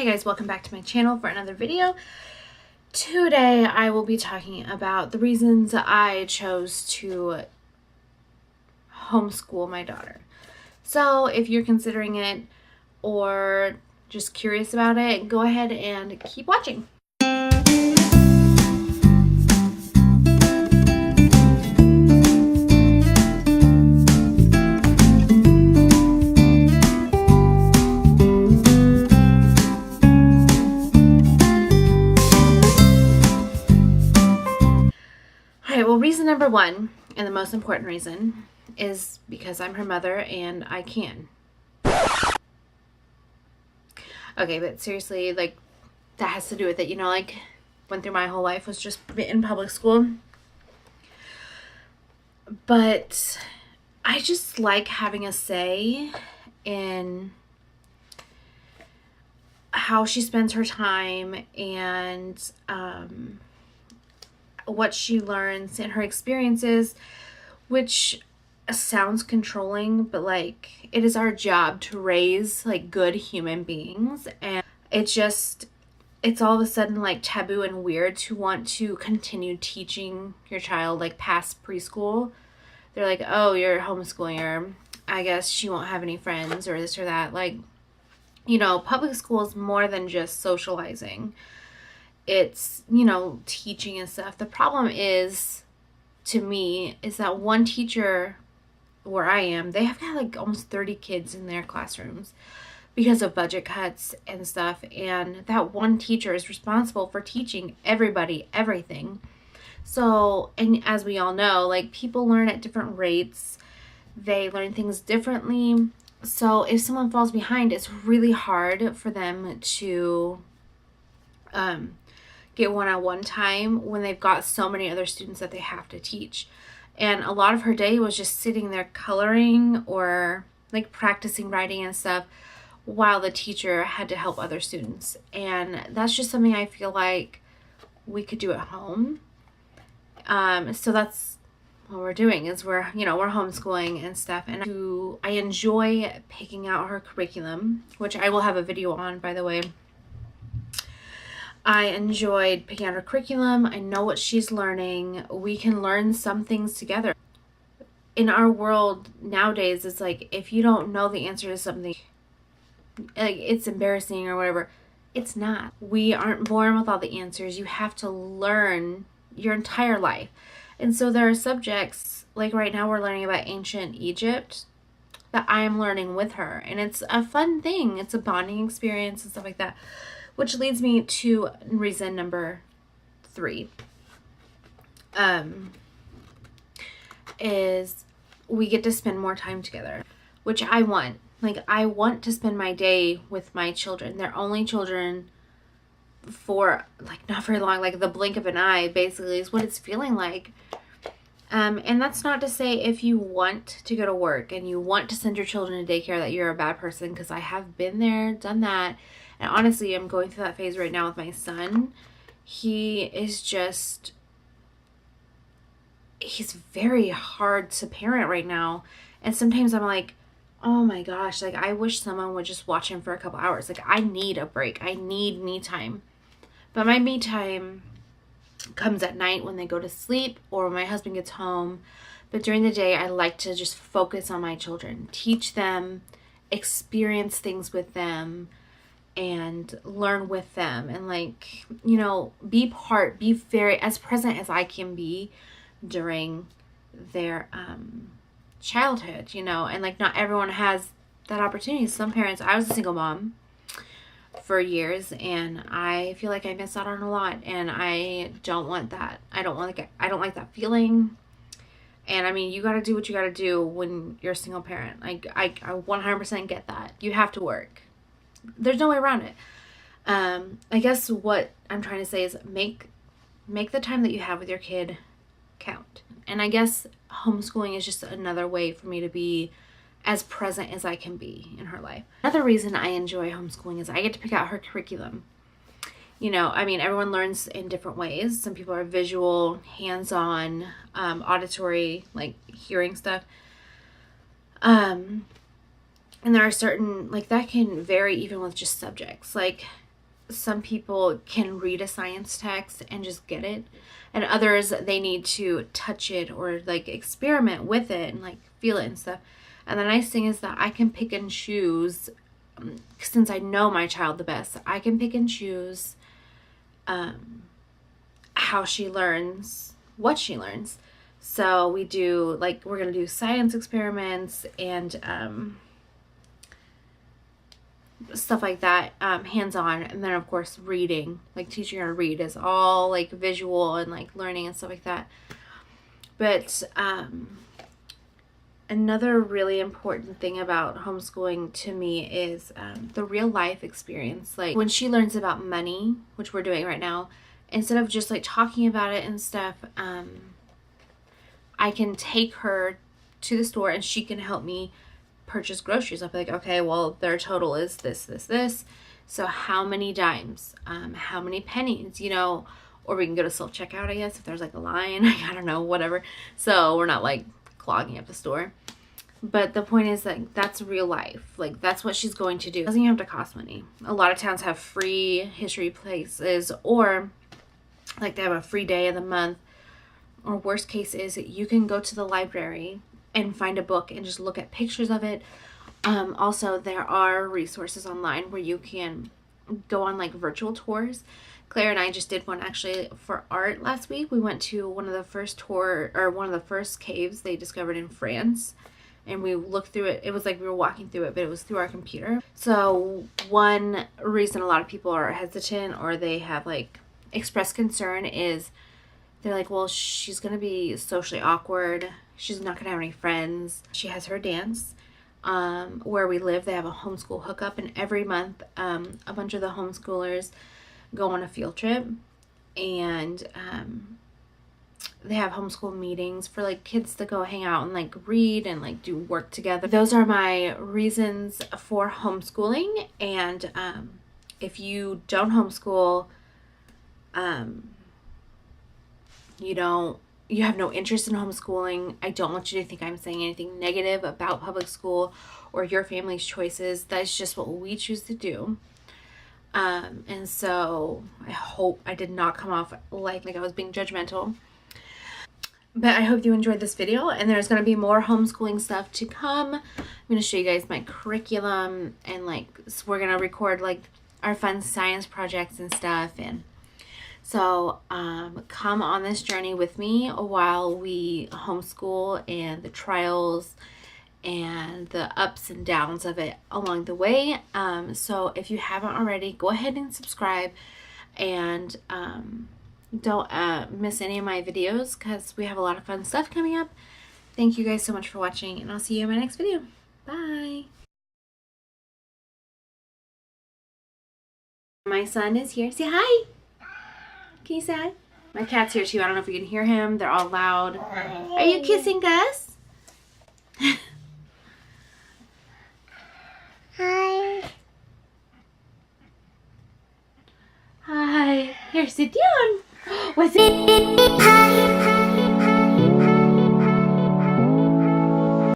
guys, welcome back to my channel for another video. Today I will be talking about the reasons I chose to homeschool my daughter. So if you're considering it or just curious about it, go ahead and keep watching. Well, reason number one, and the most important reason, is because I'm her mother and I can. Okay, but seriously, like, that has to do with it, you know, like, went through my whole life was just in public school. But I just like having a say in how she spends her time and what she learns and her experiences, which sounds controlling, but like, it is our job to raise like good human beings, and it's all of a sudden like taboo and weird to want to continue teaching your child like past preschool. They're like, oh, you're homeschooling her, I guess she won't have any friends or this or that. Like, you know, public school is more than just socializing. It's, you know, teaching and stuff. The problem is, to me, is that one teacher where I am, they have got like almost 30 kids in their classrooms because of budget cuts and stuff. And that one teacher is responsible for teaching everybody everything. So, and as we all know, like, people learn at different rates. They learn things differently. So if someone falls behind, it's really hard for them to get one-on-one time when they've got so many other students that they have to teach. And a lot of her day was just sitting there coloring or like practicing writing and stuff while the teacher had to help other students. And that's just something I feel like we could do at home. So that's what we're doing, is we're homeschooling and stuff. And I enjoy picking out her curriculum, which I will have a video on, by the way. I enjoyed picking out her curriculum. I know what she's learning. We can learn some things together. In our world nowadays, it's like, if you don't know the answer to something, like, it's embarrassing or whatever. It's not. We aren't born with all the answers. You have to learn your entire life. And so there are subjects, like right now we're learning about ancient Egypt, that I'm learning with her. And it's a fun thing. It's a bonding experience and stuff like that. Which leads me to reason number 3. Is we get to spend more time together, which I want. Like, I want to spend my day with my children. They're only children for, like, not very long, like the blink of an eye, basically, is what it's feeling like. And that's not to say if you want to go to work and you want to send your children to daycare that you're a bad person, because I have been there, done that. And honestly, I'm going through that phase right now with my son. He's very hard to parent right now. And sometimes I'm like, oh my gosh, like, I wish someone would just watch him for a couple hours. Like, I need a break. I need me time. But my me time comes at night when they go to sleep or when my husband gets home. But during the day, I like to just focus on my children, teach them, experience things with them, and learn with them, and, like, you know, be very as present as I can be during their childhood, you know. And like, not everyone has that opportunity. Some parents, I was a single mom for years, and I feel like I missed out on a lot, and I don't want that. I don't like that feeling. And I mean, you got to do what you got to do when you're a single parent. Like, I 100% get that. You have to work. There's no way around it. I guess what I'm trying to say is make the time that you have with your kid count. And I guess homeschooling is just another way for me to be as present as I can be in her life. Another reason I enjoy homeschooling is I get to pick out her curriculum. You know, I mean, everyone learns in different ways. Some people are visual, hands-on, auditory, like hearing stuff. And there are certain, like, that can vary even with just subjects. Like, some people can read a science text and just get it, and others they need to touch it or like experiment with it and like feel it and stuff. And the nice thing is that I can pick and choose, since I know my child the best, I can pick and choose how she learns, what she learns. So we do, like, we're going to do science experiments and stuff like that, hands-on. And then of course reading, like teaching her to read is all like visual and like learning and stuff like that. But another really important thing about homeschooling to me is the real life experience. Like when she learns about money, which we're doing right now, instead of just like talking about it and stuff, I can take her to the store and she can help me purchase groceries. I'll be like, okay, well, their total is this. So how many dimes? How many pennies? You know, or we can go to self-checkout, I guess, if there's like a line. I don't know, whatever. So we're not like clogging up the store. But the point is that that's real life. Like that's what she's going to do. It doesn't even have to cost money. A lot of towns have free history places, or like they have a free day of the month. Or worst case is you can go to the library and find a book and just look at pictures of it. Also, there are resources online where you can go on like virtual tours. Claire and I just did one actually for art last week. We went to one of the first caves they discovered in France, and we looked through it. It was like we were walking through it, but it was through our computer. So one reason a lot of people are hesitant or they have like expressed concern is they're like, well, she's gonna be socially awkward. She's not gonna have any friends. She has her dance. Where we live, they have a homeschool hookup, and every month a bunch of the homeschoolers go on a field trip, and they have homeschool meetings for like kids to go hang out and like read and like do work together. Those are my reasons for homeschooling. And if you don't homeschool, you have no interest in homeschooling, I don't want you to think I'm saying anything negative about public school or your family's choices. That's just what we choose to do. And so I hope I did not come off like I was being judgmental. But I hope you enjoyed this video, and there's going to be more homeschooling stuff to come. I'm going to show you guys my curriculum, and like so we're going to record like our fun science projects and stuff. And so come on this journey with me while we homeschool, and the trials and the ups and downs of it along the way. So if you haven't already, go ahead and subscribe, and don't miss any of my videos because we have a lot of fun stuff coming up. Thank you guys so much for watching, and I'll see you in my next video. Bye. My son is here. Say hi. Can you say hi? My cat's here too. I don't know if you can hear him. They're all loud. Are you kissing Gus? Hi. Hi. Here, sit down. What's it? Hi.